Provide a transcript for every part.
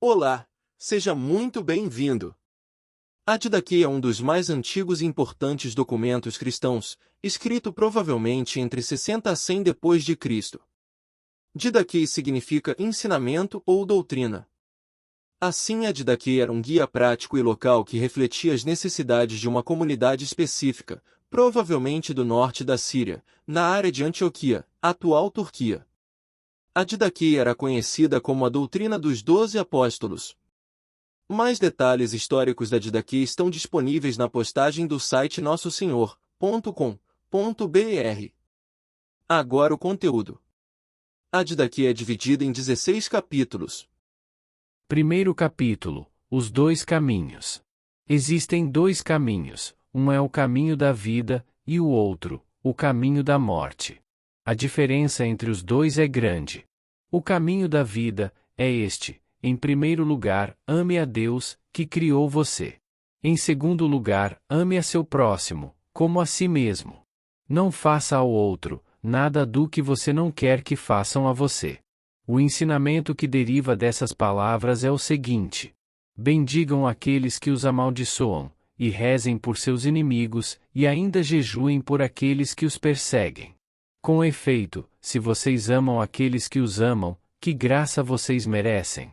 Olá, seja muito bem-vindo. A Didaquê é um dos mais antigos e importantes documentos cristãos, escrito provavelmente entre 60 a 100 depois de Cristo. Didaquê significa ensinamento ou doutrina. Assim, a Didaquê era um guia prático e local que refletia as necessidades de uma comunidade específica, provavelmente do norte da Síria, na área de Antioquia, atual Turquia. A Didaquê era conhecida como a doutrina dos 12 apóstolos. Mais detalhes históricos da Didaquê estão disponíveis na postagem do site nossosenhor.com.br. Agora o conteúdo. A Didaquê é dividida em 16 capítulos. Primeiro capítulo: Os dois caminhos. Existem dois caminhos, um é o caminho da vida, e o outro, o caminho da morte. A diferença entre os dois é grande. O caminho da vida é este: em primeiro lugar, ame a Deus, que criou você. Em segundo lugar, ame a seu próximo, como a si mesmo. Não faça ao outro nada do que você não quer que façam a você. O ensinamento que deriva dessas palavras é o seguinte: bendigam aqueles que os amaldiçoam, e rezem por seus inimigos, e ainda jejuem por aqueles que os perseguem. Com efeito, se vocês amam aqueles que os amam, que graça vocês merecem?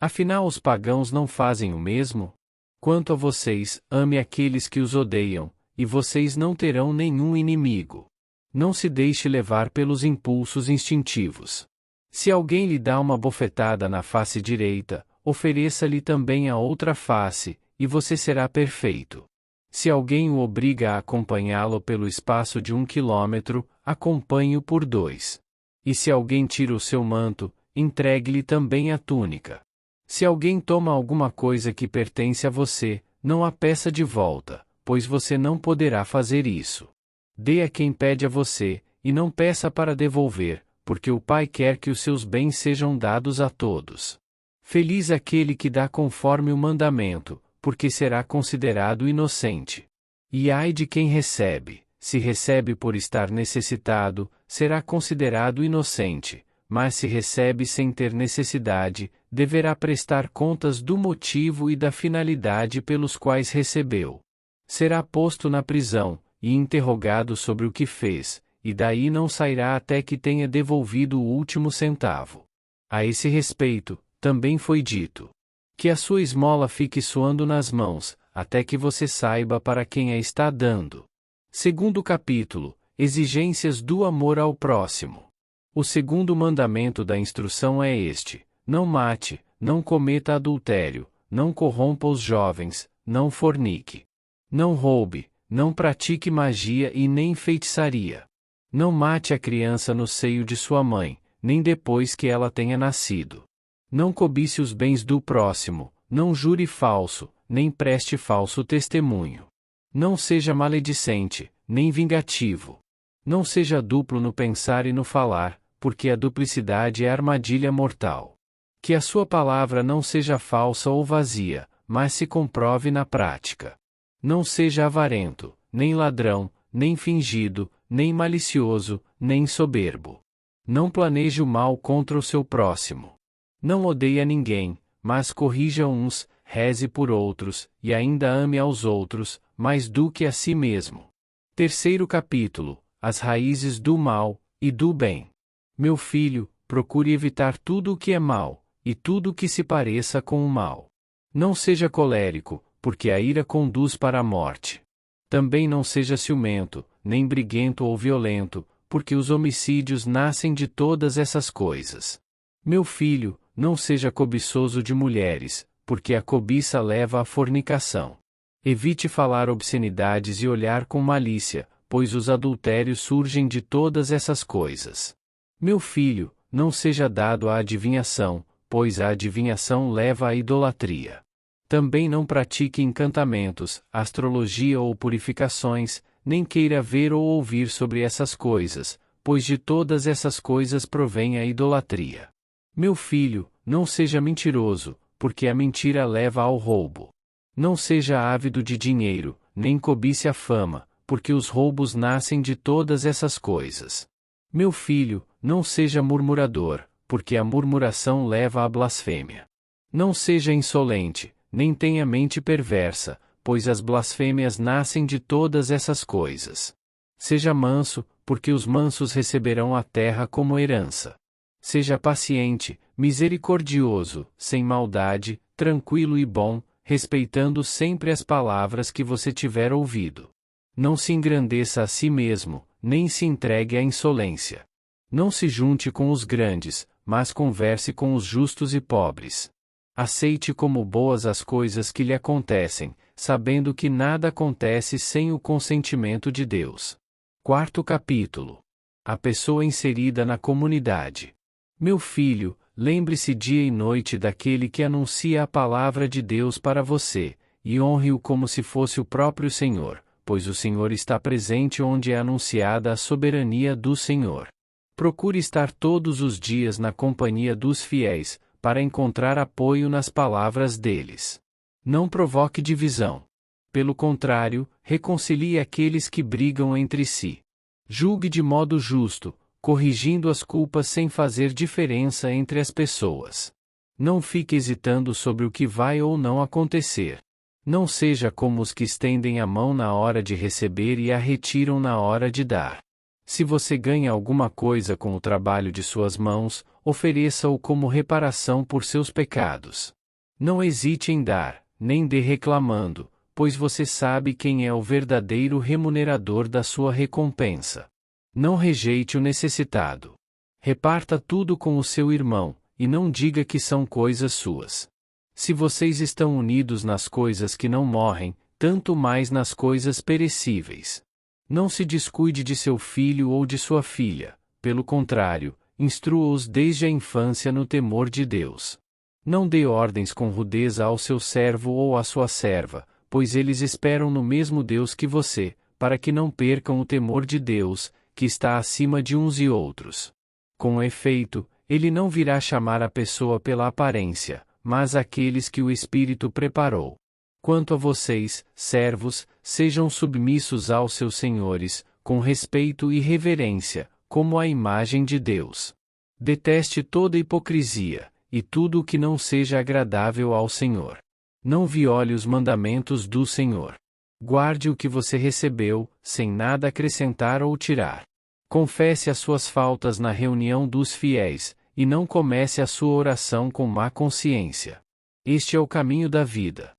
Afinal, os pagãos não fazem o mesmo? Quanto a vocês, ame aqueles que os odeiam, e vocês não terão nenhum inimigo. Não se deixe levar pelos impulsos instintivos. Se alguém lhe dá uma bofetada na face direita, ofereça-lhe também a outra face, e você será perfeito. Se alguém o obriga a acompanhá-lo pelo espaço de 1 quilômetro, acompanhe-o por 2. E se alguém tira o seu manto, entregue-lhe também a túnica. Se alguém toma alguma coisa que pertence a você, não a peça de volta, pois você não poderá fazer isso. Dê a quem pede a você, e não peça para devolver, porque o Pai quer que os seus bens sejam dados a todos. Feliz aquele que dá conforme o mandamento, porque será considerado inocente. E ai de quem recebe, se recebe por estar necessitado, será considerado inocente, mas se recebe sem ter necessidade, deverá prestar contas do motivo e da finalidade pelos quais recebeu. Será posto na prisão, e interrogado sobre o que fez, e daí não sairá até que tenha devolvido o último centavo. A esse respeito, também foi dito: que a sua esmola fique suando nas mãos, até que você saiba para quem a está dando. Segundo capítulo: Exigências do amor ao próximo. O segundo mandamento da instrução é este: não mate, não cometa adultério, não corrompa os jovens, não fornique. Não roube, não pratique magia e nem feitiçaria. Não mate a criança no seio de sua mãe, nem depois que ela tenha nascido. Não cobice os bens do próximo, não jure falso, nem preste falso testemunho. Não seja maledicente, nem vingativo. Não seja duplo no pensar e no falar, porque a duplicidade é armadilha mortal. Que a sua palavra não seja falsa ou vazia, mas se comprove na prática. Não seja avarento, nem ladrão, nem fingido, nem malicioso, nem soberbo. Não planeje o mal contra o seu próximo. Não odeie a ninguém, mas corrija uns, reze por outros, e ainda ame aos outros, mais do que a si mesmo. Terceiro capítulo: As raízes do mal e do bem. Meu filho, procure evitar tudo o que é mal, e tudo o que se pareça com o mal. Não seja colérico, porque a ira conduz para a morte. Também não seja ciumento, nem briguento ou violento, porque os homicídios nascem de todas essas coisas. Meu filho, não seja cobiçoso de mulheres, porque a cobiça leva à fornicação. Evite falar obscenidades e olhar com malícia, pois os adultérios surgem de todas essas coisas. Meu filho, não seja dado à adivinhação, pois a adivinhação leva à idolatria. Também não pratique encantamentos, astrologia ou purificações, nem queira ver ou ouvir sobre essas coisas, pois de todas essas coisas provém a idolatria. Meu filho, não seja mentiroso, porque a mentira leva ao roubo. Não seja ávido de dinheiro, nem cobice a fama, porque os roubos nascem de todas essas coisas. Meu filho, não seja murmurador, porque a murmuração leva à blasfêmia. Não seja insolente, nem tenha mente perversa, pois as blasfêmias nascem de todas essas coisas. Seja manso, porque os mansos receberão a terra como herança. Seja paciente, misericordioso, sem maldade, tranquilo e bom, respeitando sempre as palavras que você tiver ouvido. Não se engrandeça a si mesmo, nem se entregue à insolência. Não se junte com os grandes, mas converse com os justos e pobres. Aceite como boas as coisas que lhe acontecem, sabendo que nada acontece sem o consentimento de Deus. Quarto capítulo. A pessoa inserida na comunidade. Meu filho, lembre-se dia e noite daquele que anuncia a palavra de Deus para você, e honre-o como se fosse o próprio Senhor, pois o Senhor está presente onde é anunciada a soberania do Senhor. Procure estar todos os dias na companhia dos fiéis, para encontrar apoio nas palavras deles. Não provoque divisão. Pelo contrário, reconcilie aqueles que brigam entre si. Julgue de modo justo, corrigindo as culpas sem fazer diferença entre as pessoas. Não fique hesitando sobre o que vai ou não acontecer. Não seja como os que estendem a mão na hora de receber e a retiram na hora de dar. Se você ganha alguma coisa com o trabalho de suas mãos, ofereça-o como reparação por seus pecados. Não hesite em dar, nem dê reclamando, pois você sabe quem é o verdadeiro remunerador da sua recompensa. Não rejeite o necessitado. Reparta tudo com o seu irmão, e não diga que são coisas suas. Se vocês estão unidos nas coisas que não morrem, tanto mais nas coisas perecíveis. Não se descuide de seu filho ou de sua filha, pelo contrário, instrua-os desde a infância no temor de Deus. Não dê ordens com rudeza ao seu servo ou à sua serva, pois eles esperam no mesmo Deus que você, para que não percam o temor de Deus, que está acima de uns e outros. Com efeito, ele não virá chamar a pessoa pela aparência, mas aqueles que o Espírito preparou. Quanto a vocês, servos, sejam submissos aos seus senhores, com respeito e reverência, como a imagem de Deus. Deteste toda hipocrisia, e tudo o que não seja agradável ao Senhor. Não viole os mandamentos do Senhor. Guarde o que você recebeu, sem nada acrescentar ou tirar. Confesse as suas faltas na reunião dos fiéis, e não comece a sua oração com má consciência. Este é o caminho da vida.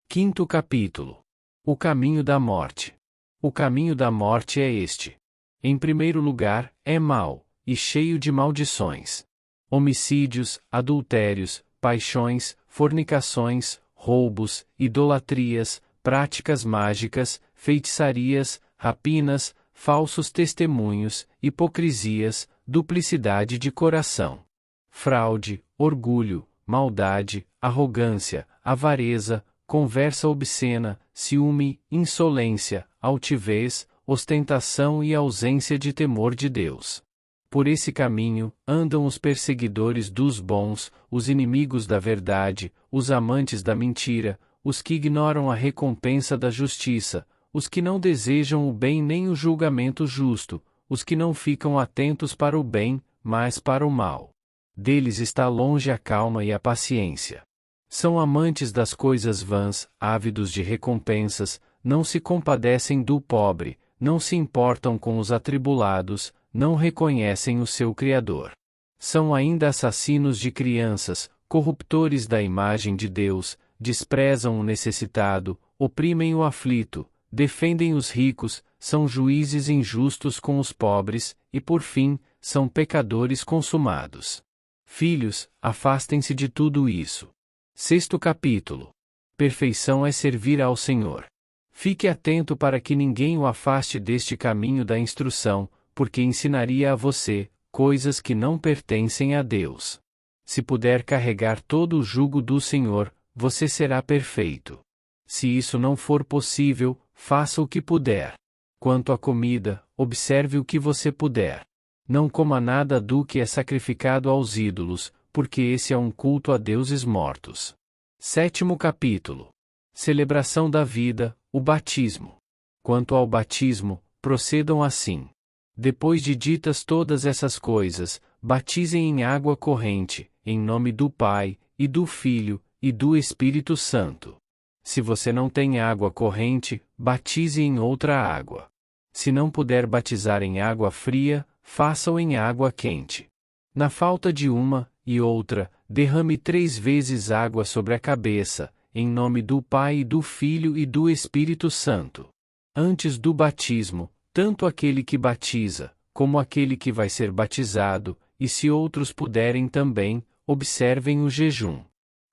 Quinto capítulo. O caminho da morte. O caminho da morte é este. Em primeiro lugar, é mau, e cheio de maldições. Homicídios, adultérios, paixões, fornicações, roubos, idolatrias, práticas mágicas, feitiçarias, rapinas, falsos testemunhos, hipocrisias, duplicidade de coração. Fraude, orgulho, maldade, arrogância, avareza, conversa obscena, ciúme, insolência, altivez, ostentação e ausência de temor de Deus. Por esse caminho, andam os perseguidores dos bons, os inimigos da verdade, os amantes da mentira, os que ignoram a recompensa da justiça, os que não desejam o bem nem o julgamento justo, os que não ficam atentos para o bem, mas para o mal. Deles está longe a calma e a paciência. São amantes das coisas vãs, ávidos de recompensas, não se compadecem do pobre, não se importam com os atribulados, não reconhecem o seu Criador. São ainda assassinos de crianças, corruptores da imagem de Deus, desprezam o necessitado, oprimem o aflito, defendem os ricos, são juízes injustos com os pobres, e por fim, são pecadores consumados. Filhos, afastem-se de tudo isso. Sexto capítulo. Perfeição é servir ao Senhor. Fique atento para que ninguém o afaste deste caminho da instrução, porque ensinaria a você coisas que não pertencem a Deus. Se puder carregar todo o jugo do Senhor, você será perfeito. Se isso não for possível, faça o que puder. Quanto à comida, observe o que você puder. Não coma nada do que é sacrificado aos ídolos, porque esse é um culto a deuses mortos. Sétimo capítulo. Celebração da vida, o batismo. Quanto ao batismo, procedam assim. Depois de ditas todas essas coisas, batizem em água corrente, em nome do Pai, e do Filho, e do Espírito Santo. Se você não tem água corrente, batize em outra água. Se não puder batizar em água fria, faça-o em água quente. Na falta de uma e outra, derrame 3 vezes água sobre a cabeça, em nome do Pai e do Filho e do Espírito Santo. Antes do batismo, tanto aquele que batiza, como aquele que vai ser batizado, e se outros puderem também, observem o jejum.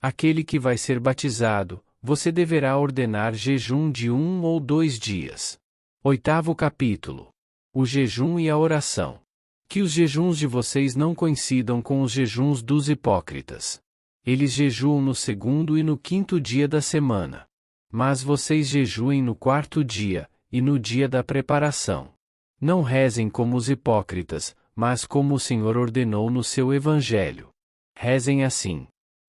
Aquele que vai ser batizado, você deverá ordenar jejum de 1 ou 2 dias. 8º capítulo. O jejum e a oração. Que os jejuns de vocês não coincidam com os jejuns dos hipócritas. Eles jejuam no 2º e no 5º dia da semana. Mas vocês jejuem no 4º dia, e no dia da preparação. Não rezem como os hipócritas, mas como o Senhor ordenou no seu Evangelho. Rezem assim: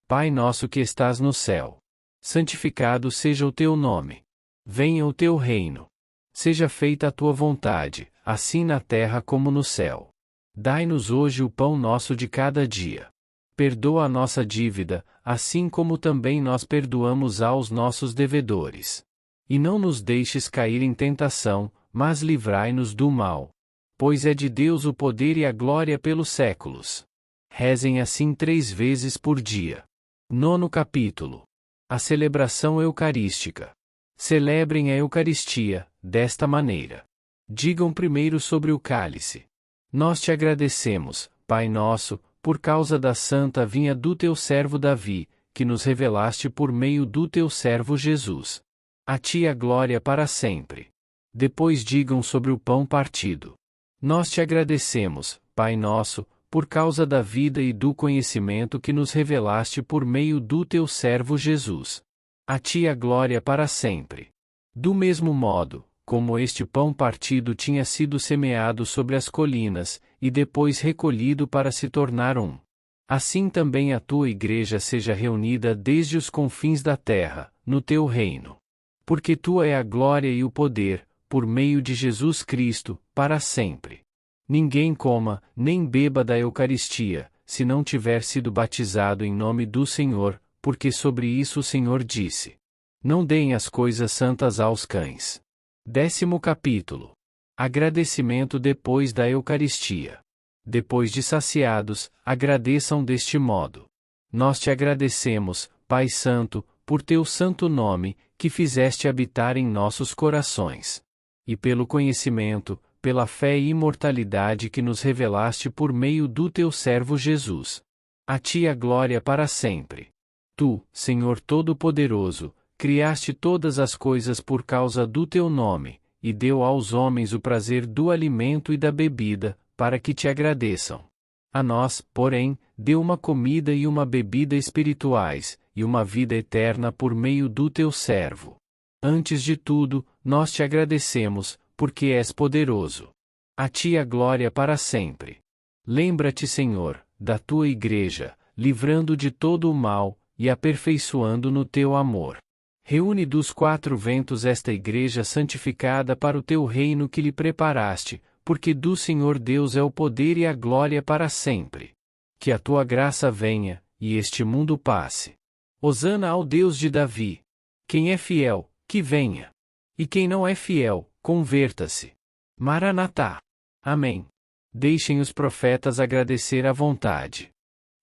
Pai nosso que estás no céu. Santificado seja o teu nome. Venha o teu reino. Seja feita a tua vontade, assim na terra como no céu. Dai-nos hoje o pão nosso de cada dia. Perdoa a nossa dívida, assim como também nós perdoamos aos nossos devedores. E não nos deixes cair em tentação, mas livrai-nos do mal. Pois é de Deus o poder e a glória pelos séculos. Rezem assim 3 vezes por dia. 9º capítulo. A celebração eucarística. Celebrem a Eucaristia, desta maneira. Digam primeiro sobre o cálice. Nós te agradecemos, Pai nosso, por causa da santa vinha do teu servo Davi, que nos revelaste por meio do teu servo Jesus. A ti a glória para sempre. Depois digam sobre o pão partido. Nós te agradecemos, Pai nosso, por causa da vida e do conhecimento que nos revelaste por meio do teu servo Jesus. A ti a glória para sempre. Do mesmo modo, como este pão partido tinha sido semeado sobre as colinas, e depois recolhido para se tornar um. Assim também a tua igreja seja reunida desde os confins da terra, no teu reino. Porque tua é a glória e o poder, por meio de Jesus Cristo, para sempre. Ninguém coma, nem beba da Eucaristia, se não tiver sido batizado em nome do Senhor, porque sobre isso o Senhor disse: Não deem as coisas santas aos cães. 10º capítulo. Agradecimento depois da Eucaristia. Depois de saciados, agradeçam deste modo: Nós te agradecemos, Pai Santo, por teu santo nome, que fizeste habitar em nossos corações. E pelo conhecimento, pela fé e imortalidade que nos revelaste por meio do teu servo Jesus. A ti a glória para sempre. Tu, Senhor Todo-Poderoso, criaste todas as coisas por causa do teu nome, e deu aos homens o prazer do alimento e da bebida, para que te agradeçam. A nós, porém, deu uma comida e uma bebida espirituais, e uma vida eterna por meio do teu servo. Antes de tudo, nós te agradecemos, porque és poderoso. A ti a glória para sempre. Lembra-te, Senhor, da tua igreja, livrando de todo o mal, e aperfeiçoando no teu amor. Reúne dos 4 ventos esta igreja santificada para o teu reino que lhe preparaste, porque do Senhor Deus é o poder e a glória para sempre. Que a tua graça venha, e este mundo passe. Hosana ao Deus de Davi. Quem é fiel, que venha. E quem não é fiel, converta-se. Maranatá. Amém. Deixem os profetas agradecer à vontade.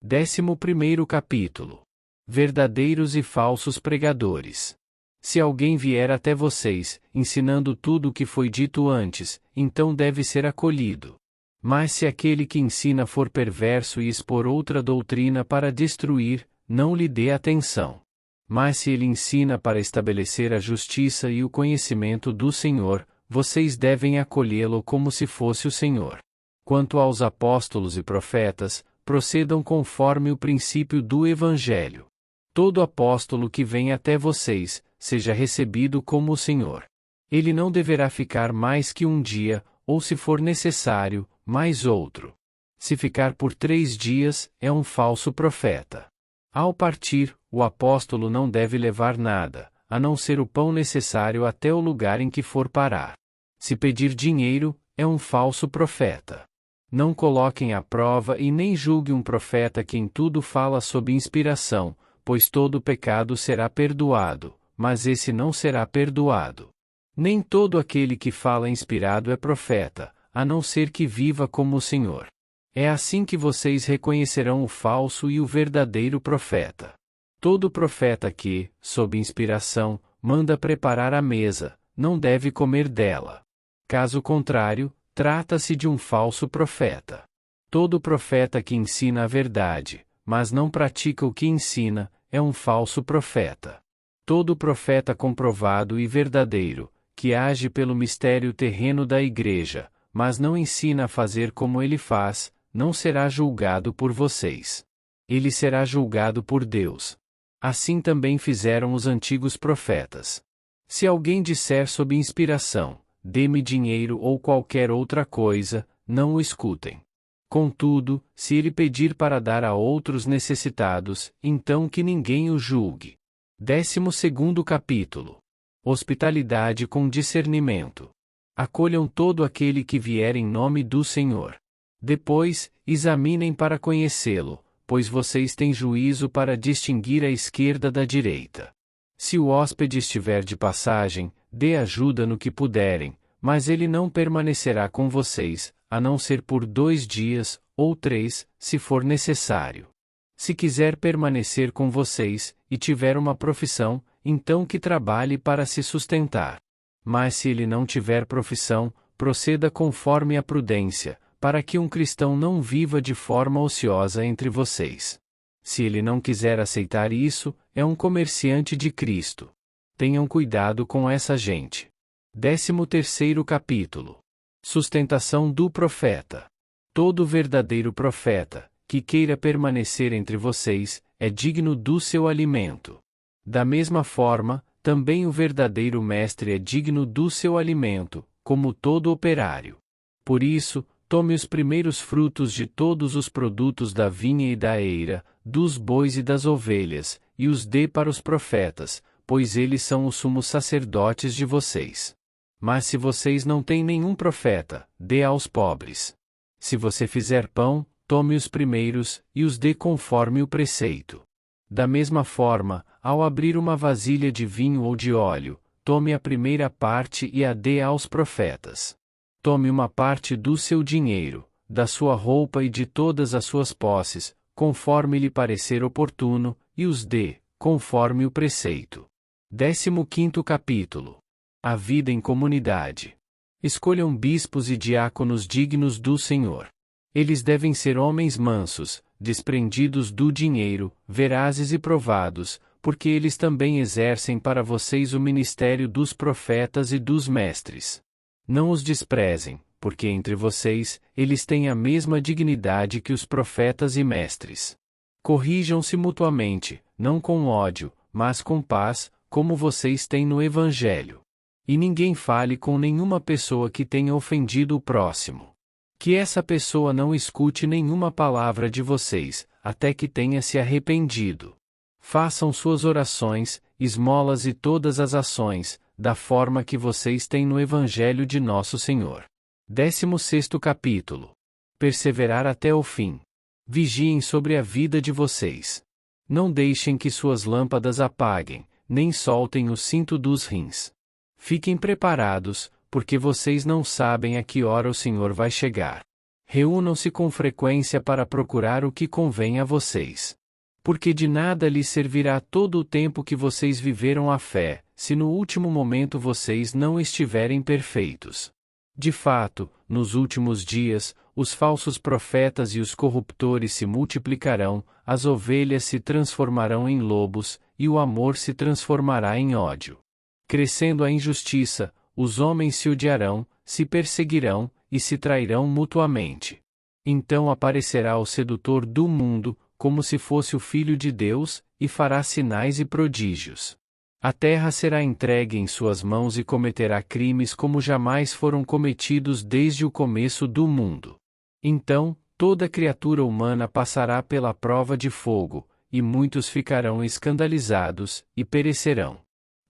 11º capítulo. Verdadeiros e falsos pregadores. Se alguém vier até vocês, ensinando tudo o que foi dito antes, então deve ser acolhido. Mas se aquele que ensina for perverso e expor outra doutrina para destruir, não lhe dê atenção. Mas se ele ensina para estabelecer a justiça e o conhecimento do Senhor, vocês devem acolhê-lo como se fosse o Senhor. Quanto aos apóstolos e profetas, procedam conforme o princípio do Evangelho. Todo apóstolo que vem até vocês, seja recebido como o Senhor. Ele não deverá ficar mais que 1 dia, ou se for necessário, mais outro. Se ficar por 3 dias, é um falso profeta. Ao partir, o apóstolo não deve levar nada, a não ser o pão necessário até o lugar em que for parar. Se pedir dinheiro, é um falso profeta. Não coloquem à prova e nem julgue um profeta que em tudo fala sob inspiração, pois todo pecado será perdoado, mas esse não será perdoado. Nem todo aquele que fala inspirado é profeta, a não ser que viva como o Senhor. É assim que vocês reconhecerão o falso e o verdadeiro profeta. Todo profeta que, sob inspiração, manda preparar a mesa, não deve comer dela. Caso contrário, trata-se de um falso profeta. Todo profeta que ensina a verdade, mas não pratica o que ensina, é um falso profeta. Todo profeta comprovado e verdadeiro, que age pelo mistério terreno da igreja, mas não ensina a fazer como ele faz, não será julgado por vocês. Ele será julgado por Deus. Assim também fizeram os antigos profetas. Se alguém disser sob inspiração, dê-me dinheiro ou qualquer outra coisa, não o escutem. Contudo, se ele pedir para dar a outros necessitados, então que ninguém o julgue. 12º capítulo. Hospitalidade com discernimento. Acolham todo aquele que vier em nome do Senhor. Depois, examinem para conhecê-lo, pois vocês têm juízo para distinguir a esquerda da direita. Se o hóspede estiver de passagem, dê ajuda no que puderem, mas ele não permanecerá com vocês, a não ser por 2 dias, ou 3, se for necessário. Se quiser permanecer com vocês, e tiver uma profissão, então que trabalhe para se sustentar. Mas se ele não tiver profissão, proceda conforme a prudência, para que um cristão não viva de forma ociosa entre vocês. Se ele não quiser aceitar isso, é um comerciante de Cristo. Tenham cuidado com essa gente. 13º capítulo. Sustentação do profeta. Todo verdadeiro profeta, que queira permanecer entre vocês, é digno do seu alimento. Da mesma forma, também o verdadeiro mestre é digno do seu alimento, como todo operário. Por isso, tome os primeiros frutos de todos os produtos da vinha e da eira, dos bois e das ovelhas, e os dê para os profetas, pois eles são os sumos sacerdotes de vocês. Mas se vocês não têm nenhum profeta, dê aos pobres. Se você fizer pão, tome os primeiros, e os dê conforme o preceito. Da mesma forma, ao abrir uma vasilha de vinho ou de óleo, tome a primeira parte e a dê aos profetas. Tome uma parte do seu dinheiro, da sua roupa e de todas as suas posses, conforme lhe parecer oportuno, e os dê, conforme o preceito. 15º capítulo. A vida em comunidade. Escolham bispos e diáconos dignos do Senhor. Eles devem ser homens mansos, desprendidos do dinheiro, verazes e provados, porque eles também exercem para vocês o ministério dos profetas e dos mestres. Não os desprezem, porque entre vocês, eles têm a mesma dignidade que os profetas e mestres. Corrijam-se mutuamente, não com ódio, mas com paz, como vocês têm no Evangelho. E ninguém fale com nenhuma pessoa que tenha ofendido o próximo. Que essa pessoa não escute nenhuma palavra de vocês, até que tenha se arrependido. Façam suas orações, esmolas e todas as ações, da forma que vocês têm no Evangelho de Nosso Senhor. 16º capítulo. Perseverar até o fim. Vigiem sobre a vida de vocês. Não deixem que suas lâmpadas apaguem, nem soltem o cinto dos rins. Fiquem preparados, porque vocês não sabem a que hora o Senhor vai chegar. Reúnam-se com frequência para procurar o que convém a vocês. Porque de nada lhes servirá todo o tempo que vocês viveram a fé, se no último momento vocês não estiverem perfeitos. De fato, nos últimos dias, os falsos profetas e os corruptores se multiplicarão, as ovelhas se transformarão em lobos, e o amor se transformará em ódio. Crescendo a injustiça, os homens se odiarão, se perseguirão, e se trairão mutuamente. Então aparecerá o sedutor do mundo, como se fosse o Filho de Deus, e fará sinais e prodígios. A terra será entregue em suas mãos e cometerá crimes como jamais foram cometidos desde o começo do mundo. Então, toda criatura humana passará pela prova de fogo, e muitos ficarão escandalizados, e perecerão.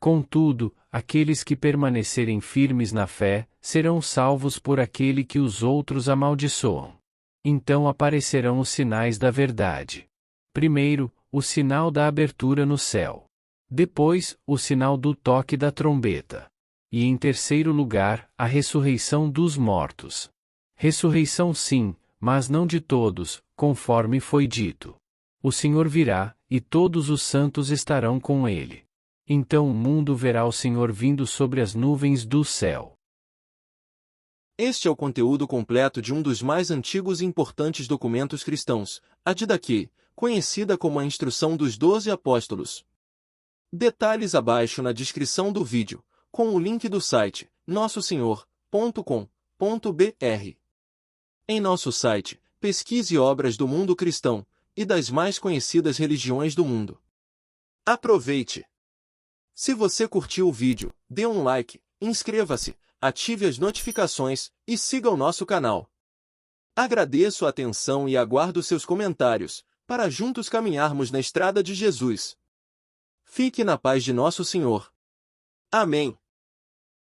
Contudo, aqueles que permanecerem firmes na fé, serão salvos por aquele que os outros amaldiçoam. Então aparecerão os sinais da verdade. Primeiro, o sinal da abertura no céu. Depois, o sinal do toque da trombeta. E em terceiro lugar, a ressurreição dos mortos. Ressurreição sim, mas não de todos, conforme foi dito. O Senhor virá, e todos os santos estarão com ele. Então o mundo verá o Senhor vindo sobre as nuvens do céu. Este é o conteúdo completo de um dos mais antigos e importantes documentos cristãos, a Didaquê, conhecida como a Instrução dos 12 Apóstolos. Detalhes abaixo na descrição do vídeo, com o link do site nossosenhor.com.br. Em nosso site, pesquise obras do mundo cristão e das mais conhecidas religiões do mundo. Aproveite! Se você curtiu o vídeo, dê um like, inscreva-se, ative as notificações e siga o nosso canal. Agradeço a atenção e aguardo seus comentários, para juntos caminharmos na estrada de Jesus. Fique na paz de nosso Senhor. Amém.